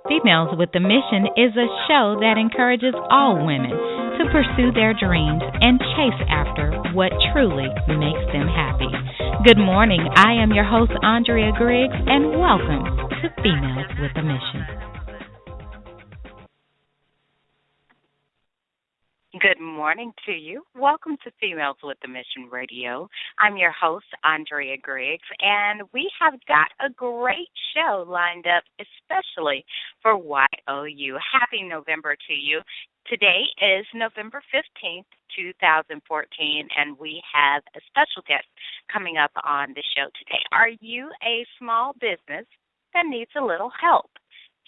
Females with a Mission is a show that encourages all women to pursue their dreams and chase after what truly makes them happy. Good morning. I am your host, Andrea Griggs, and welcome to Females with a Mission. Good morning to you. Welcome to Females with a Mission Radio. I'm your host, Andrea Griggs, and we have got a great show lined up, especially for YOU. Happy November to you. Today is November 15th, 2014, and we have a special guest coming up on the show today. Are you a small business that needs a little help?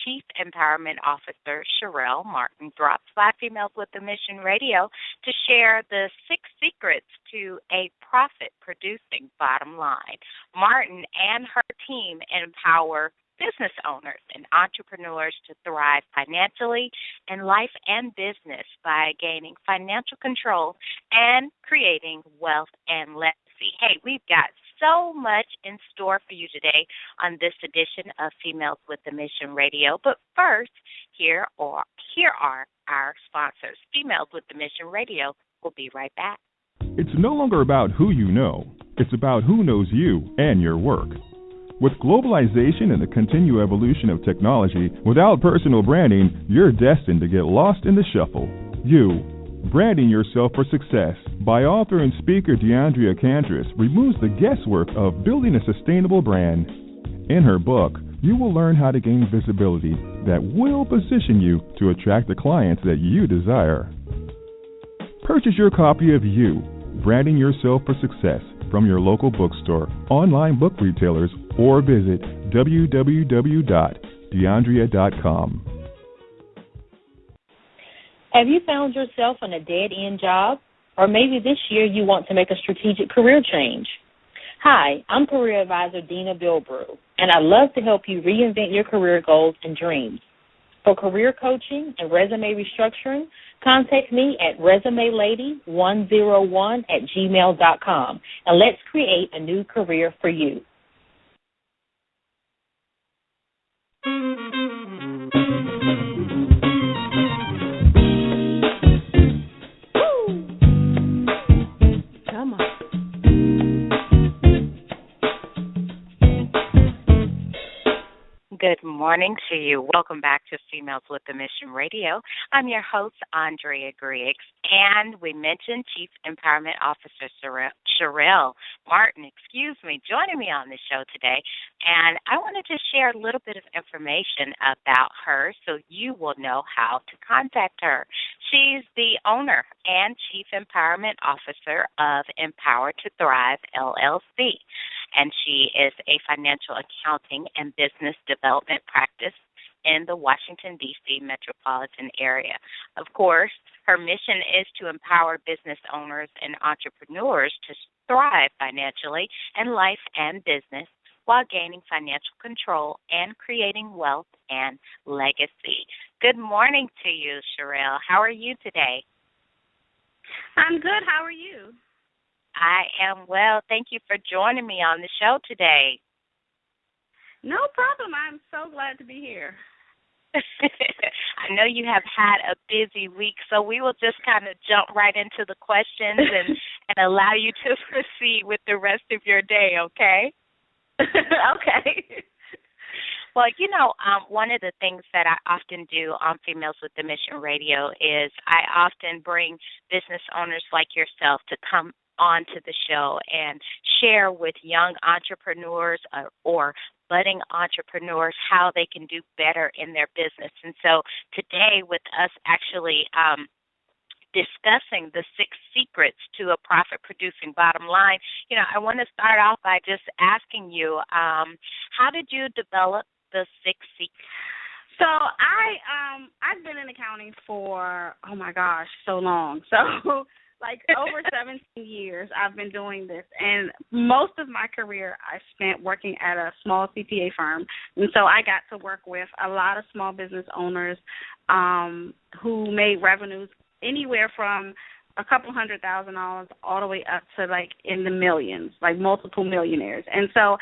Chief Empowerment Officer Sherelle Martin drops by Females with a Mission Radio to share the 6 secrets to a profit-producing bottom line. Martin and her team empower business owners and entrepreneurs to thrive financially in life and business by gaining financial control and creating wealth and legacy. Hey, we've got so much in store for you today on this edition of Females with a Mission Radio. But first, here are our sponsors. Females with a Mission Radio. We'll be right back. It's no longer about who you know. It's about who knows you and your work. With globalization and the continued evolution of technology, without personal branding, you're destined to get lost in the shuffle. Branding yourself for success by author and speaker DeAndrea Candris removes the guesswork of building a sustainable brand. In her book, you will learn how to gain visibility that will position you to attract the clients that you desire. Purchase your copy of You, Branding Yourself for Success from your local bookstore, online book retailers, or visit www.deandrea.com. Have you found yourself in a dead-end job? Or maybe this year you want to make a strategic career change? Hi, I'm Career Advisor Dina Bilbrew, and I'd love to help you reinvent your career goals and dreams. For career coaching and resume restructuring, contact me at resumelady101@gmail.com, and let's create a new career for you. Good morning to you. Welcome back to Females with a Mission Radio. I'm your host, Andrea Griggs, and we mentioned Chief Empowerment Officer Sherelle Martin, joining me on the show today. And I wanted to share a little bit of information about her so you will know how to contact her. She's the owner and Chief Empowerment Officer of Empower to Thrive, LLC. And she is a financial accounting and business development practice in the Washington, D.C. metropolitan area. Of course, her mission is to empower business owners and entrepreneurs to thrive financially in life and business while gaining financial control and creating wealth and legacy. Good morning to you, Sherelle. How are you today? I'm good. How are you? I am well. Thank you for joining me on the show today. No problem. I'm so glad to be here. I know you have had a busy week, so we will just kind of jump right into the questions and allow you to proceed with the rest of your day, okay? Okay. Well, one of the things that I often do on Females with the Mission Radio is I often bring business owners like yourself to come onto the show and share with young entrepreneurs or budding entrepreneurs how they can do better in their business. And so today, with us actually discussing the 6 secrets to a profit-producing bottom line, I want to start off by just asking you, how did you develop the 6 secrets? So I've been in accounting for, so long. So like over 17 years I've been doing this, and most of my career I spent working at a small CPA firm, and so I got to work with a lot of small business owners who made revenues anywhere from a couple $100,000 all the way up to like in the millions, like multiple millionaires. And so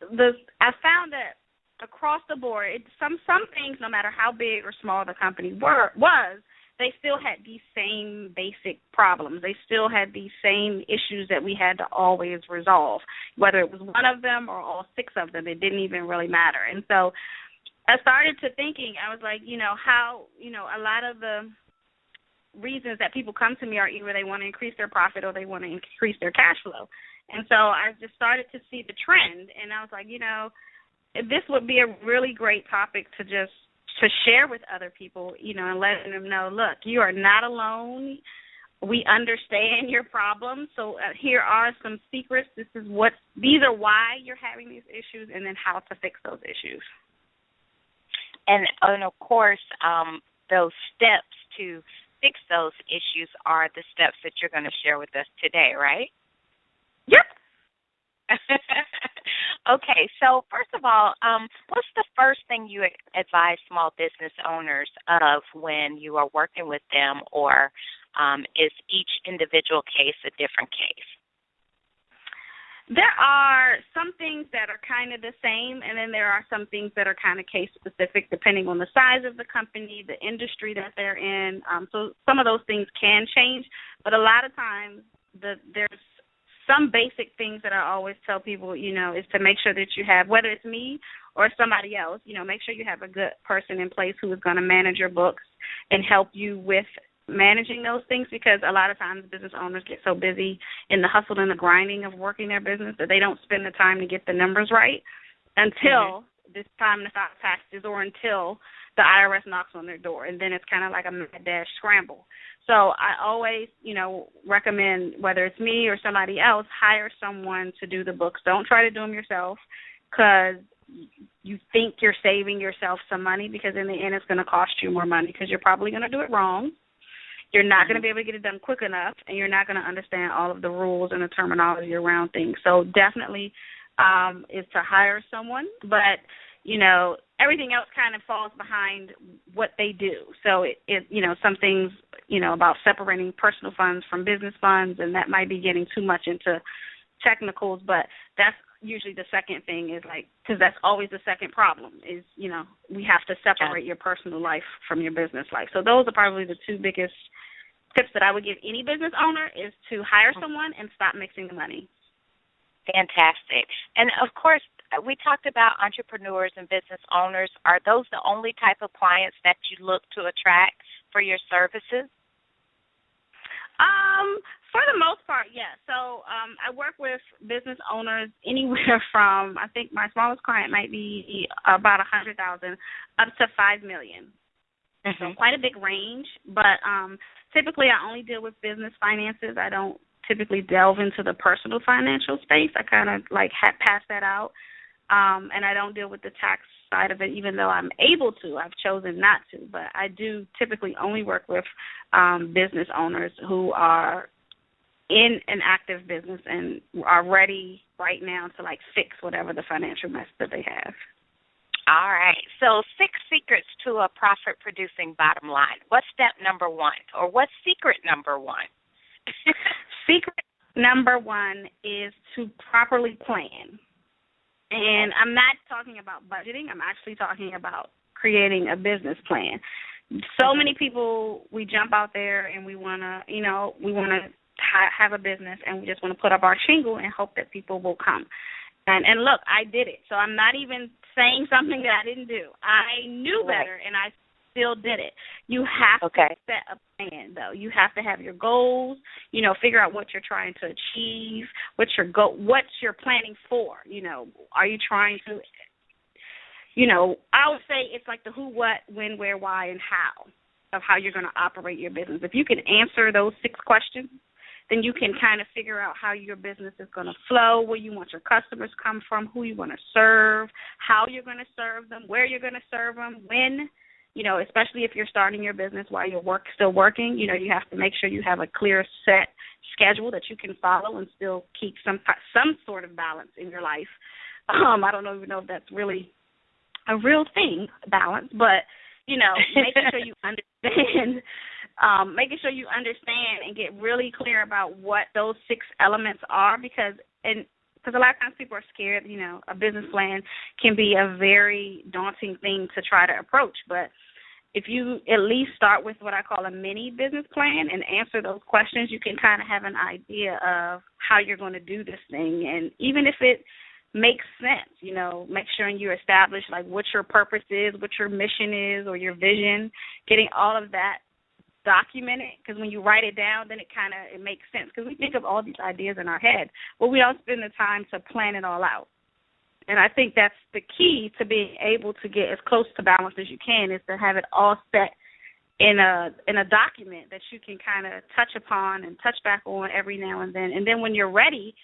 I found that across the board, some things, no matter how big or small the company was, they still had these same basic problems. They still had these same issues that we had to always resolve, whether it was one of them or all six of them. It didn't even really matter. And so I started to thinking, I was like, how, a lot of the reasons that people come to me are either they want to increase their profit or they want to increase their cash flow. And so I just started to see the trend, and I was like, this would be a really great topic to share with other people, and letting them know, look, you are not alone. We understand your problems. So here are some secrets. These are why you're having these issues, and then how to fix those issues. And of course, those steps to fix those issues are the steps that you're going to share with us today, right? Yep. Okay, so first of all, what's the first thing you advise small business owners of when you are working with them, or is each individual case a different case? There are some things that are kind of the same, and then there are some things that are kind of case-specific depending on the size of the company, the industry that they're in. So some of those things can change, but a lot of times there's some basic things that I always tell people, is to make sure that you have, whether it's me or somebody else, make sure you have a good person in place who is going to manage your books and help you with managing those things, because a lot of times business owners get so busy in the hustle and the grinding of working their business that they don't spend the time to get the numbers right until it's time to file taxes or until the IRS knocks on their door, and then it's kind of like a mad dash scramble. So I always, recommend, whether it's me or somebody else, hire someone to do the books. Don't try to do them yourself, because you think you're saving yourself some money, because in the end it's going to cost you more money, because you're probably going to do it wrong. You're not going to be able to get it done quick enough, and you're not going to understand all of the rules and the terminology around things. So definitely is to hire someone, but everything else kind of falls behind what they do. So it some things, about separating personal funds from business funds, and that might be getting too much into technicals, but that's usually the second thing, is because that's always the second problem is, we have to separate your personal life from your business life. So those are probably the two biggest tips that I would give any business owner, is to hire someone and stop mixing the money. Fantastic. And, of course, we talked about entrepreneurs and business owners. Are those the only type of clients that you look to attract for your services? For the most part, yes. So I work with business owners anywhere from, I think my smallest client might be about $100,000 up to $5 million. So quite a big range. But typically I only deal with business finances. I don't typically delve into the personal financial space. I kind of pass that out. And I don't deal with the tax side of it, even though I'm able to. I've chosen not to. But I do typically only work with business owners who are in an active business and are ready right now to fix whatever the financial mess that they have. All right. So 6 secrets to a profit-producing bottom line. What's step number 1, or what's secret number 1? Secret number 1 is to properly plan. And I'm not talking about budgeting. I'm actually talking about creating a business plan. So many people, we jump out there and we want to, have a business, and we just want to put up our shingle and hope that people will come. And look, I did it. So I'm not even saying something that I didn't do. I knew better, and I still did it. You have to set a plan, though. You have to have your goals, figure out what you're trying to achieve, what's you're planning for. Are you trying to, I would say it's like the who, what, when, where, why, and how of how you're going to operate your business. If you can answer those 6 questions, then you can kind of figure out how your business is going to flow, where you want your customers come from, who you want to serve, how you're going to serve them, where you're going to serve them, when, especially if you're starting your business while you're still working, you have to make sure you have a clear set schedule that you can follow and still keep some sort of balance in your life. I don't even know if that's really a real thing, balance, but, making sure you understand and get really clear about what those 6 elements are, because because a lot of times people are scared. A business plan can be a very daunting thing to try to approach, but if you at least start with what I call a mini business plan and answer those questions, you can kind of have an idea of how you're going to do this thing. And even if it makes sense, make sure you establish like what your purpose is, what your mission is, or your vision, getting all of that documented, because when you write it down, then it makes sense, because we think of all these ideas in our head, but we don't spend the time to plan it all out. And I think that's the key to being able to get as close to balance as you can, is to have it all set in a document that you can kind of touch upon and touch back on every now and then. And then when you're ready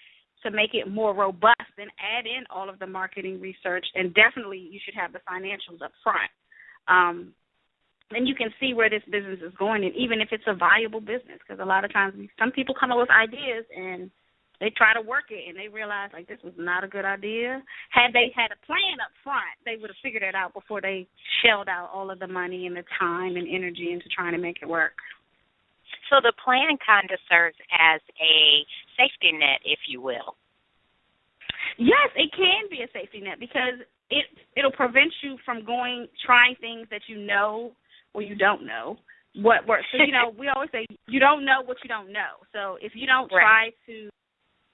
to make it more robust, then add in all of the marketing research, and definitely you should have the financials up front. Then you can see where this business is going, and even if it's a viable business, because a lot of times some people come up with ideas and they try to work it, and they realize, like, this was not a good idea. Had they had a plan up front, they would have figured it out before they shelled out all of the money and the time and energy into trying to make it work. So the plan kind of serves as a safety net, if you will. Yes, it can be a safety net, because it'll prevent you from trying things that you know or you don't know what works. So, we always say you don't know what you don't know. So if you don't try to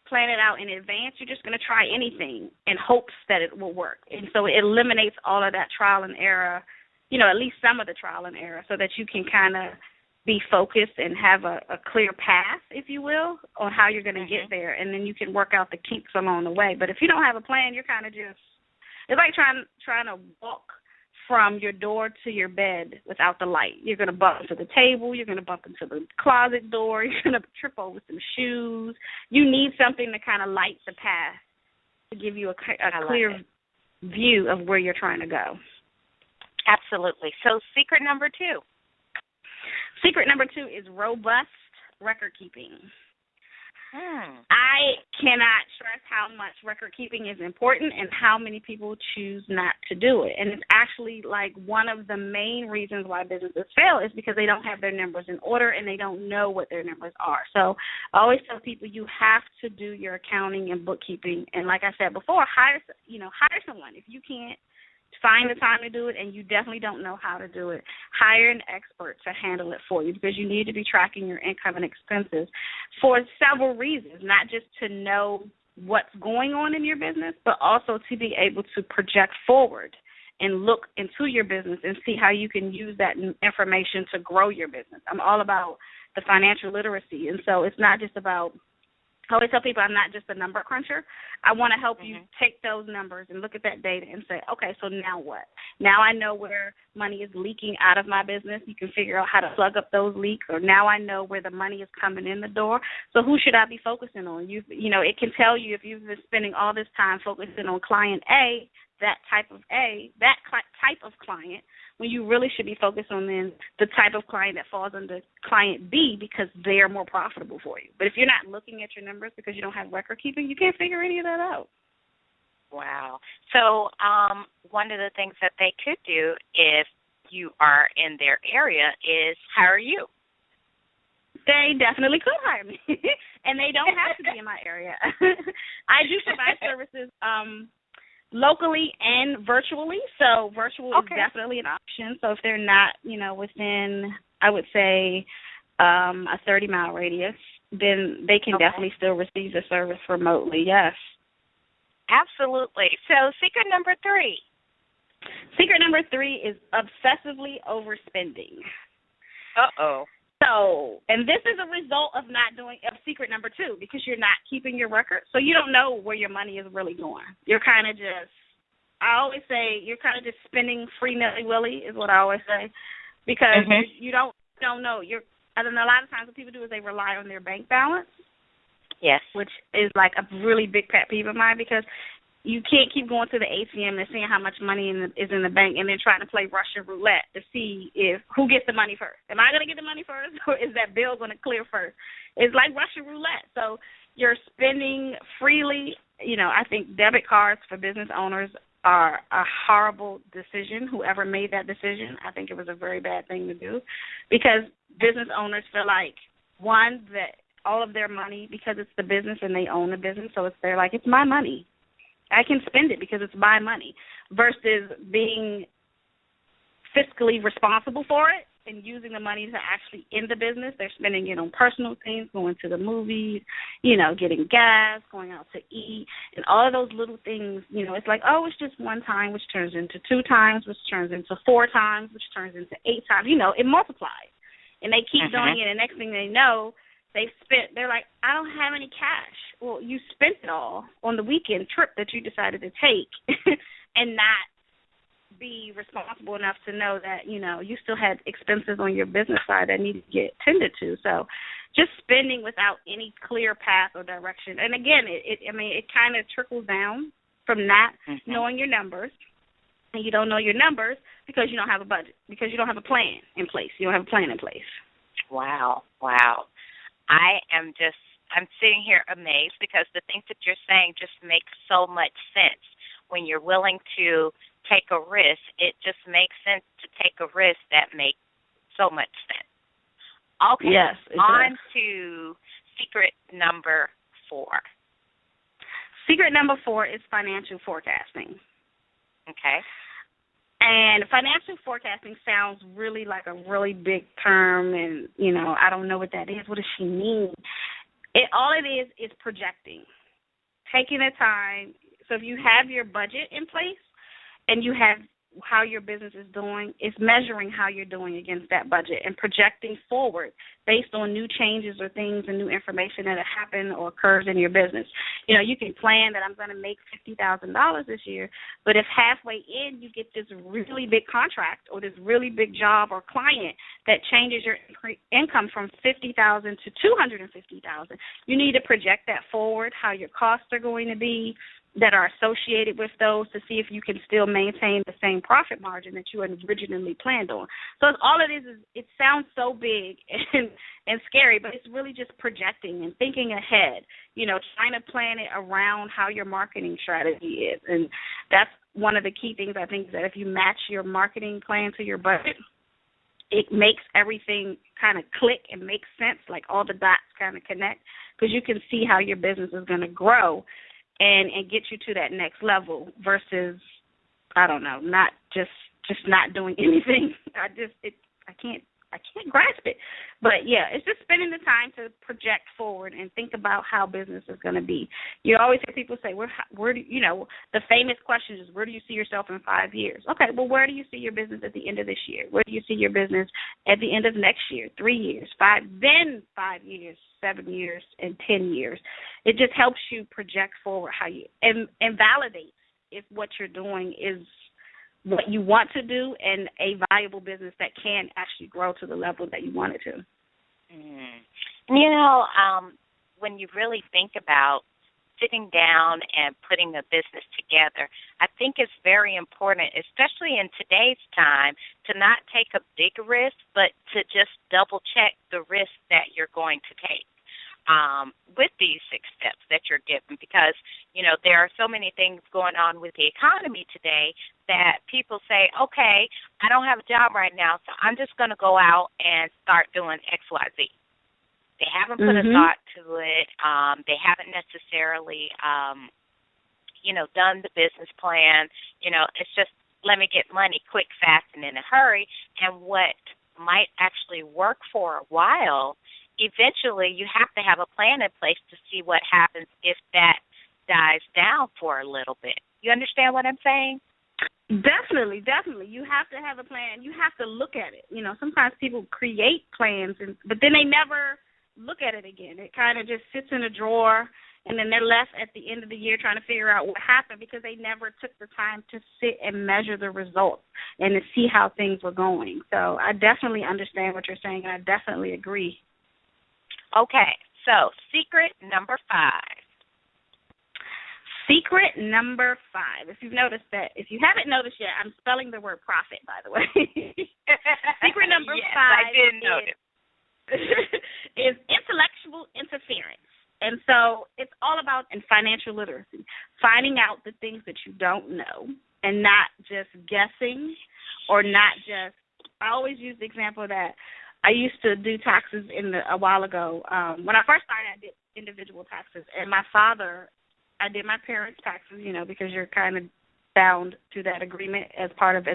plan it out in advance, you're just going to try anything in hopes that it will work. And so it eliminates all of that trial and error, at least some of the trial and error, so that you can kind of be focused and have a clear path, if you will, on how you're going to get there. And then you can work out the kinks along the way. But if you don't have a plan, you're kind of just, it's like trying to walk from your door to your bed without the light. You're going to bump into the table. You're going to bump into the closet door. You're going to trip over some shoes. You need something to kind of light the path to give you a clear view of where you're trying to go. Absolutely. So secret number 2. Secret number 2 is robust record keeping. I cannot stress how much record keeping is important and how many people choose not to do it. And it's actually like one of the main reasons why businesses fail is because they don't have their numbers in order and they don't know what their numbers are. So I always tell people you have to do your accounting and bookkeeping. And like I said before, hire someone. If you can't find the time to do it and you definitely don't know how to do it, hire an expert to handle it for you, because you need to be tracking your income and expenses for several reasons, not just to know what's going on in your business, but also to be able to project forward and look into your business and see how you can use that information to grow your business. I'm all about the financial literacy, and so it's not just about, I always tell people I'm not just a number cruncher. I want to help you take those numbers and look at that data and say, okay, so now what? Now I know where money is leaking out of my business. You can figure out how to plug up those leaks, or now I know where the money is coming in the door. So who should I be focusing on? It can tell you if you've been spending all this time focusing on client A, that type of client, when you really should be focused on then the type of client that falls under client B, because they're more profitable for you. But if you're not looking at your numbers because you don't have record keeping, you can't figure any of that out. Wow. So one of the things that they could do if you are in their area is hire you. They definitely could hire me, and they don't have to be in my area. I do provide services locally and virtually, so virtual is definitely an option. So if they're not, within, I would say, a 30-mile radius, then they can definitely still receive the service remotely, yes. Absolutely. So secret number 3. Secret number 3 is obsessively overspending. Uh-oh. So, and this is a result of secret number 2, because you're not keeping your record. So you don't know where your money is really going. You're kind of just, I always say, you're kind of just spending free nilly-willy is what I always say, because you don't know. And a lot of times what people do is they rely on their bank balance. Yes. Which is like a really big pet peeve of mine, because you can't keep going to the ATM and seeing how much money is in the bank and then trying to play Russian roulette to see who gets the money first. Am I going to get the money first, or is that bill going to clear first? It's like Russian roulette. So you're spending freely. I think debit cards for business owners are a horrible decision. Whoever made that decision, I think it was a very bad thing to do, because business owners feel like, one, that all of their money because it's the business and they own the business. So they're like, it's my money. I can spend it because it's my money, versus being fiscally responsible for it and using the money to actually end the business. They're spending it on personal things, going to the movies, getting gas, going out to eat, and all of those little things. It's like, oh, it's just one time, which turns into 2 times, which turns into 4 times, which turns into 8 times. It multiplies. And they keep doing it, and the next thing they know, they're like, I don't have any cash. Well, you spent it all on the weekend trip that you decided to take and not be responsible enough to know that, you still had expenses on your business side that need to get tended to. So just spending without any clear path or direction. And again, it kind of trickles down from not knowing your numbers. And you don't know your numbers because you don't have a budget, because you don't have a plan in place. You don't have a plan in place. Wow. I'm sitting here amazed because the things that you're saying just make so much sense. When you're willing to take a risk, it just makes sense to take a risk that makes so much sense. Okay, yes, on to secret number 4. Secret number 4 is financial forecasting. Okay. And financial forecasting sounds really like a really big term, and, I don't know what that is. What does she mean? All it is projecting, taking the time. So if you have your budget in place and you have how your business is doing, it's measuring how you're doing against that budget and projecting forward based on new changes or things and new information that have happened or occurs in your business. You can plan that I'm going to make $50,000 this year, but if halfway in you get this really big contract or this really big job or client that changes your income from $50,000 to $250,000, you need to project that forward, how your costs are going to be that are associated with those, to see if you can still maintain the same profit margin that you had originally planned on. So all it is it sounds so big and scary, but it's really just projecting and thinking ahead, trying to plan it around how your marketing strategy is. And that's one of the key things, I think, is that if you match your marketing plan to your budget, it makes everything kind of click and make sense, like all the dots kind of connect, because you can see how your business is going to grow and get you to that next level versus, I don't know, not just not doing anything. I can't grasp it. But yeah, it's just spending the time to project forward and think about how business is going to be. You always hear people say, where do the famous question is, where do you see yourself in 5 years? Okay, well, where do you see your business at the end of this year? Where do you see your business at the end of next year, 3 years, 5, then 5 years, 7 years, and 10 years? It just helps you project forward how you and validates if what you're doing is what you want to do and a viable business that can actually grow to the level that you want it to. When you really think about sitting down and putting a business together, I think it's very important, especially in today's time, to not take a big risk, but to just double-check the risk that you're going to take with these 6 steps that you're given, because, there are so many things going on with the economy today that people say, okay, I don't have a job right now, so I'm just going to go out and start doing X, Y, Z. They haven't put a thought to it. They haven't necessarily, done the business plan. It's just, let me get money quick, fast, and in a hurry. And what might actually work for a while, eventually you have to have a plan in place to see what happens if that dies down for a little bit. You understand what I'm saying? Definitely. You have to have a plan. You have to look at it. Sometimes people create plans, but then they never look at it again. It kind of just sits in a drawer, and then they're left at the end of the year trying to figure out what happened because they never took the time to sit and measure the results and to see how things were going. So I definitely understand what you're saying, and I definitely agree. Okay, so secret number 5. Secret number 5. If you haven't noticed yet, I'm spelling the word profit, by the way. Secret number 5 I didn't notice. is intellectual interference. And so it's all about financial literacy, finding out the things that you don't know and not just guessing or not just, I always use the example that I used to do taxes a while ago. When I first started, I did individual taxes, and my father, I did my parents' taxes, because you're kind of bound to that agreement as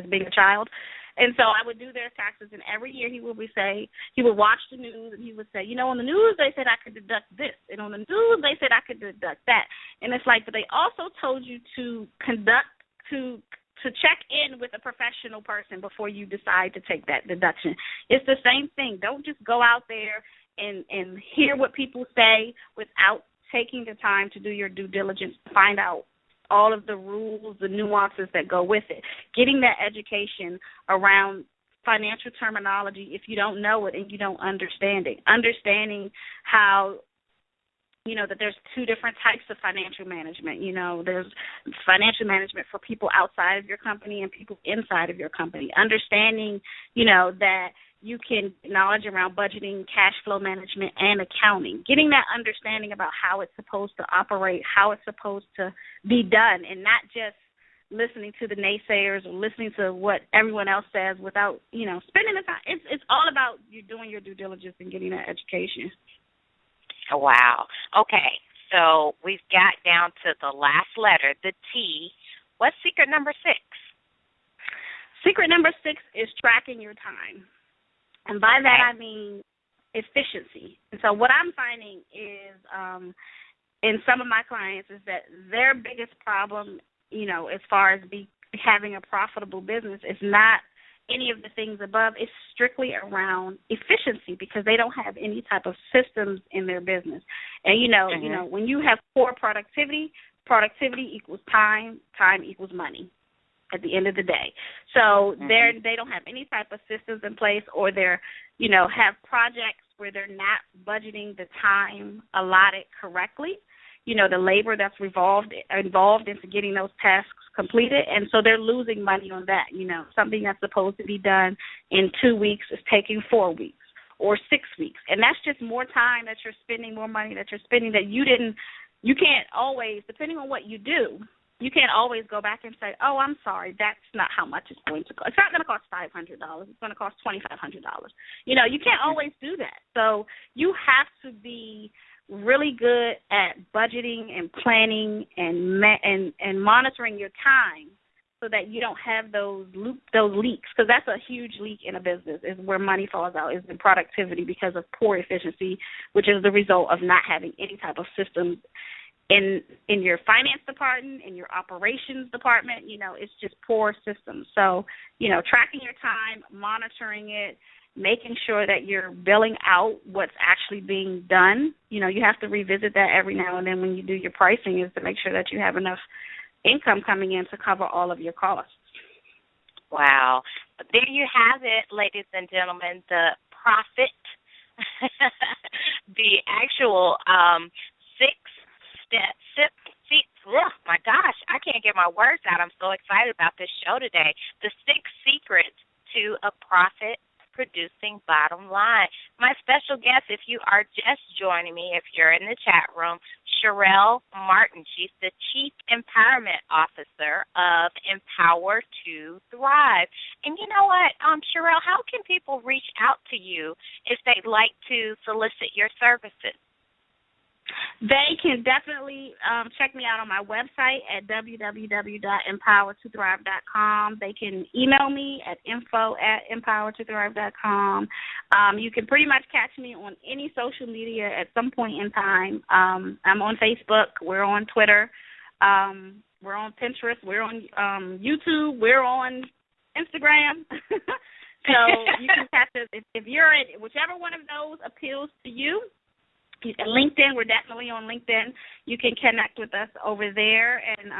being a child. And so I would do their taxes, and every year he would watch the news, and he would say, on the news they said I could deduct this, and on the news they said I could deduct that. And it's like, but they also told you to check in with a professional person before you decide to take that deduction. It's the same thing. Don't just go out there and hear what people say without taking the time to do your due diligence to find out all of the rules, the nuances that go with it. Getting that education around financial terminology if you don't know it and you don't understand it. Understanding how, that there's two different types of financial management. There's financial management for people outside of your company and people inside of your company. Understanding, that you can get knowledge around budgeting, cash flow management, and accounting. Getting that understanding about how it's supposed to operate, how it's supposed to be done, and not just listening to the naysayers or listening to what everyone else says without, spending the time. It's all about you doing your due diligence and getting that education. Wow. Okay, so we've got down to the last letter, the T. What's secret number 6? Secret number 6 is tracking your time. And by that I mean efficiency. And so what I'm finding is in some of my clients is that their biggest problem, as far as having a profitable business is not any of the things above. It's strictly around efficiency because they don't have any type of systems in their business. And, when you have poor productivity equals time equals money at the end of the day. So they don't have any type of systems in place, or they're, have projects where they're not budgeting the time allotted correctly, the labor that's involved into getting those tasks completed. And so they're losing money on that. Something that's supposed to be done in 2 weeks is taking 4 weeks or 6 weeks. And that's just more time that you're spending, more money that you're spending that you can't always, depending on what you do, you can't always go back and say, oh, I'm sorry, that's not how much it's going to cost. It's not going to cost $500. It's going to cost $2,500. You can't always do that. So you have to be really good at budgeting and planning and monitoring your time so that you don't have those leaks, because that's a huge leak in a business is where money falls out, is in productivity because of poor efficiency, which is the result of not having any type of systems in your finance department, in your operations department. It's just poor systems. So, tracking your time, monitoring it, making sure that you're billing out what's actually being done. You have to revisit that every now and then when you do your pricing, is to make sure that you have enough income coming in to cover all of your costs. Wow. There you have it, ladies and gentlemen, the profit, the actual 6 steps. Oh my gosh, I can't get my words out. I'm so excited about this show today. The 6 secrets to a profit-producing bottom line. My special guest, if you are just joining me, if you're in the chat room, Sherelle Martin. She's the Chief Empowerment Officer of Empower to Thrive. And you know what, Sherelle, how can people reach out to you if they'd like to solicit your services? They can definitely check me out on my website at www.empowertothrive.com. They can email me at info@empowertothrive.com. You can pretty much catch me on any social media at some point in time. I'm on Facebook. We're on Twitter. We're on Pinterest. We're on YouTube. We're on Instagram. So you can catch us if you're in whichever one of those appeals to you. LinkedIn, we're definitely on LinkedIn. You can connect with us over there, and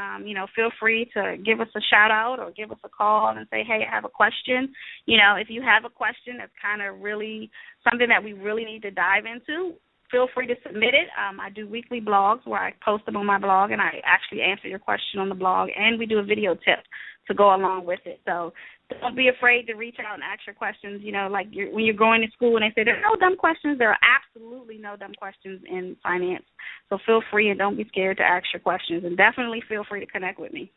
feel free to give us a shout out or give us a call and say, hey, I have a question. If you have a question that's kind of really something that we really need to dive into, feel free to submit it. I do weekly blogs where I post them on my blog, and I actually answer your question on the blog, and we do a video tip to go along with it. So don't be afraid to reach out and ask your questions. When you're going to school and they say there are no dumb questions, there are absolutely no dumb questions in finance. So feel free and don't be scared to ask your questions, and definitely feel free to connect with me.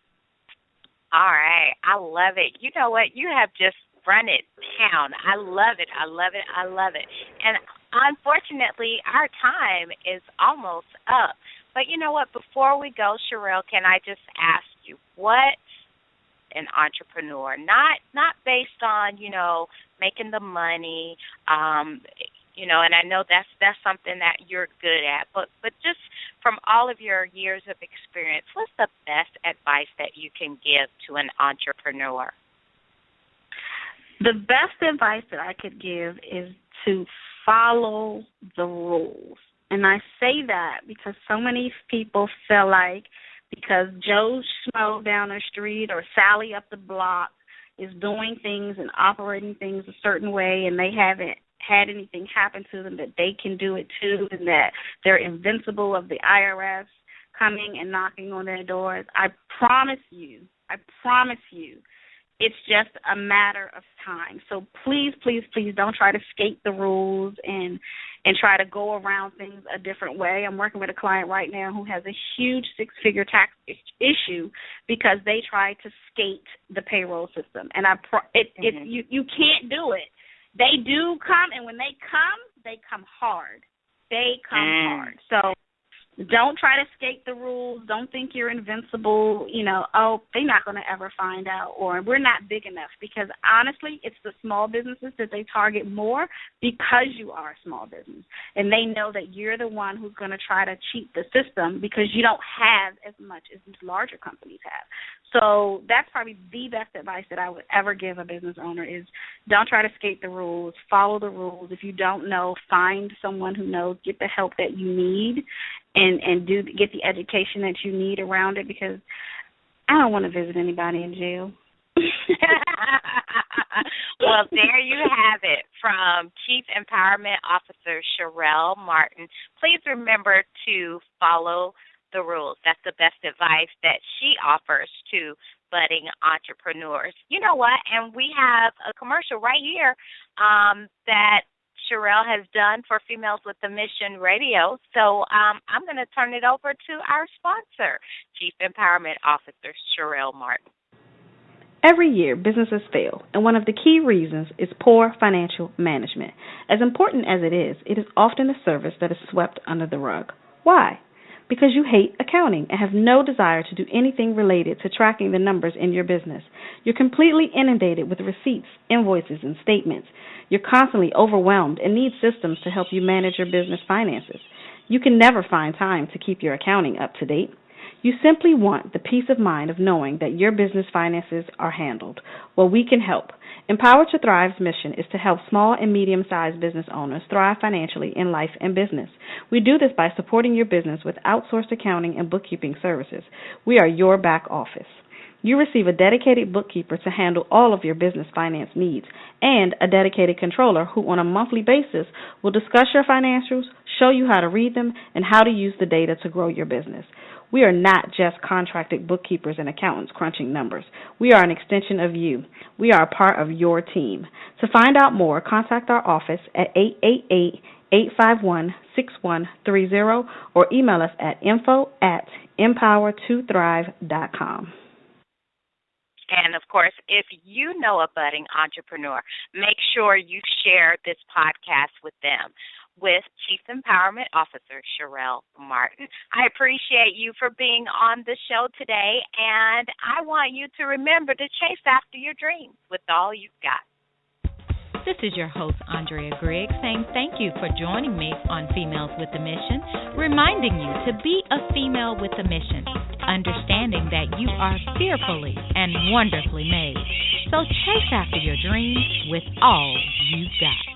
All right. I love it. You know what? You have just run it down. I love it. I love it. I love it. And unfortunately, our time is almost up. But you know what? Before we go, Sherelle, can I just ask you what an entrepreneur, not based on, making the money, and I know that's something that you're good at, but just from all of your years of experience, what's the best advice that you can give to an entrepreneur? The best advice that I could give is to follow the rules. And I say that because so many people feel like because Joe Schmo down the street or Sally up the block is doing things and operating things a certain way and they haven't had anything happen to them that they can do it too, and that they're invincible of the IRS coming and knocking on their doors. I promise you, it's just a matter of time. So please, please, please don't try to skate the rules and try to go around things a different way. I'm working with a client right now who has a huge six-figure tax issue because they tried to skate the payroll system. And you can't do it. They do come, and when they come hard. They come hard. So don't try to skate the rules. Don't think you're invincible. They're not going to ever find out, or we're not big enough. Because honestly, it's the small businesses that they target more because you are a small business. And they know that you're the one who's going to try to cheat the system because you don't have as much as these larger companies have. So that's probably the best advice that I would ever give a business owner is don't try to skate the rules. Follow the rules. If you don't know, find someone who knows. Get the help that you need and get the education that you need around it, because I don't want to visit anybody in jail. Well, there you have it from Chief Empowerment Officer Sherelle Martin. Please remember to follow the rules. That's the best advice that she offers to budding entrepreneurs. You know what? And we have a commercial right here that Sherelle has done for Females with a Mission Radio. So I'm going to turn it over to our sponsor, Chief Empowerment Officer Sherelle Martin. Every year, businesses fail, and one of the key reasons is poor financial management. As important as it is often a service that is swept under the rug. Why? Because you hate accounting and have no desire to do anything related to tracking the numbers in your business. You're completely inundated with receipts, invoices, and statements. You're constantly overwhelmed and need systems to help you manage your business finances. You can never find time to keep your accounting up to date. You simply want the peace of mind of knowing that your business finances are handled. Well, we can help. Empower to Thrive's mission is to help small and medium-sized business owners thrive financially in life and business. We do this by supporting your business with outsourced accounting and bookkeeping services. We are your back office. You receive a dedicated bookkeeper to handle all of your business finance needs and a dedicated controller who on a monthly basis will discuss your financials, show you how to read them, and how to use the data to grow your business. We are not just contracted bookkeepers and accountants crunching numbers. We are an extension of you. We are a part of your team. To find out more, contact our office at 888-851-6130 or email us at info@empower2thrive.com. And, of course, if you know a budding entrepreneur, make sure you share this podcast with them, with Chief Empowerment Officer Sherelle Martin. I appreciate you for being on the show today, and I want you to remember to chase after your dreams with all you've got. This is your host, Andrea Griggs, saying thank you for joining me on Females with a Mission, reminding you to be a female with a mission, understanding that you are fearfully and wonderfully made. So chase after your dreams with all you've got.